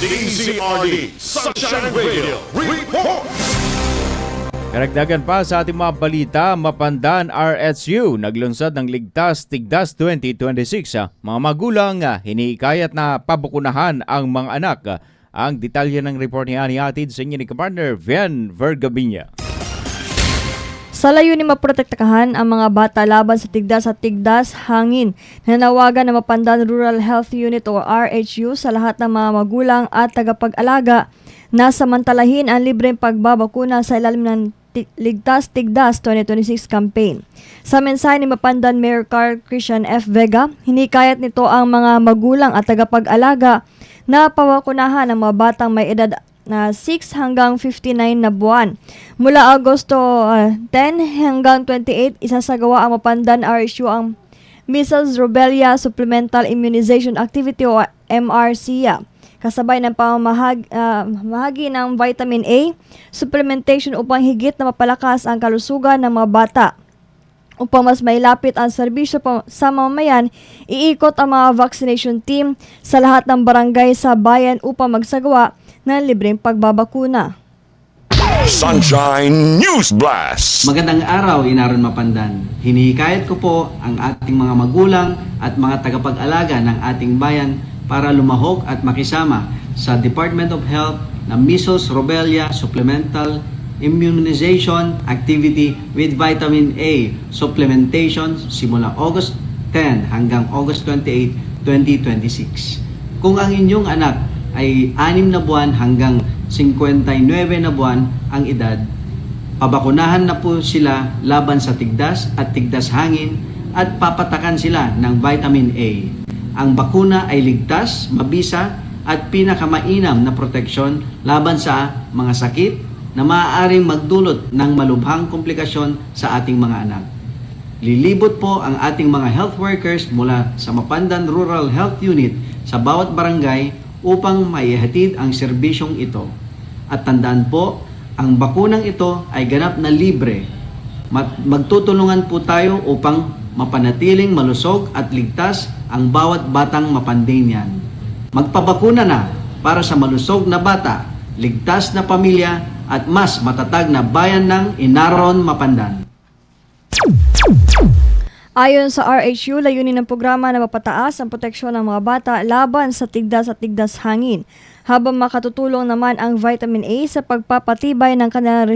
DZRD Sunshine Radio Report! Karagdagan pa sa ating mga balita, Mapandan RSU naglunsad ng Ligtas Tigdas 2026. Mga magulang hinihikayat na pabukunahan ang mga anak. Ang detalye ng report ni Ani Atid sa inyo ni kapartner Vian Vergabinya. Sa layunin maprotektahan ang mga bata laban sa tigdas at tigdas hangin, nanawagan ng Mapandan Rural Health Unit o RHU sa lahat ng mga magulang at tagapag-alaga na samantalahin ang libreng pagbabakuna sa ilalim ng Ligtas Tigdas 2026 campaign. Sa mensahe ni Mapandan Mayor Carl Christian F. Vega, hinikayat nito ang mga magulang at tagapag-alaga na pawakunahan ang mga batang may edad na 6 hanggang 59 na buwan. Mula Agosto 10 hanggang 28, isasagawa ang Mapandan RSU ang Measles Rubella Supplemental Immunization Activity o MRCA. Kasabay ng pamamahagi ng vitamin A, supplementation upang higit na mapalakas ang kalusugan ng mga bata. Upang mas mailapit ang serbisyo sa mamamayan, iikot ang mga vaccination team sa lahat ng barangay sa bayan upang magsagawa ng libreng pagbabakuna. Sunshine News Blast! Magandang araw, Inaron Mapandan. Hinihikayat ko po ang ating mga magulang at mga tagapag-alaga ng ating bayan para lumahok at makisama sa Department of Health na Measles Rubella Supplemental Immunization Activity with Vitamin A Supplementation simula August 10 hanggang August 28, 2026. Kung ang inyong anak ay 6 na buwan hanggang 59 na buwan ang edad, pabakunahan na po sila laban sa tigdas at tigdas hangin at papatakan sila ng vitamin A. Ang bakuna ay ligtas, mabisa at pinakamainam na proteksyon laban sa mga sakit na maaaring magdulot ng malubhang komplikasyon sa ating mga anak. Lilibot po ang ating mga health workers mula sa Mapandan Rural Health Unit sa bawat barangay upang maihatid ang serbisyong ito. At tandaan po, ang bakunang ito ay ganap na libre. Magtutulungan po tayo upang mapanatiling malusog at ligtas ang bawat batang Mapandanian. Magpabakuna na para sa malusog na bata, ligtas na pamilya at mas matatag na bayan ng Inaron Mapandan. Ayon sa RHU, layunin ng programa na mapataas ang proteksyon ng mga bata laban sa tigdas at tigdas hangin, habang makatutulong naman ang vitamin A sa pagpapatibay ng kanilang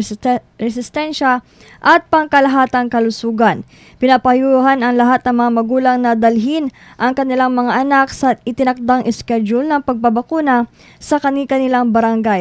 resistensya at pangkalahatang kalusugan. Pinapayuhan ang lahat ng mga magulang na dalhin ang kanilang mga anak sa itinakdang schedule ng pagbabakuna sa kanilang barangay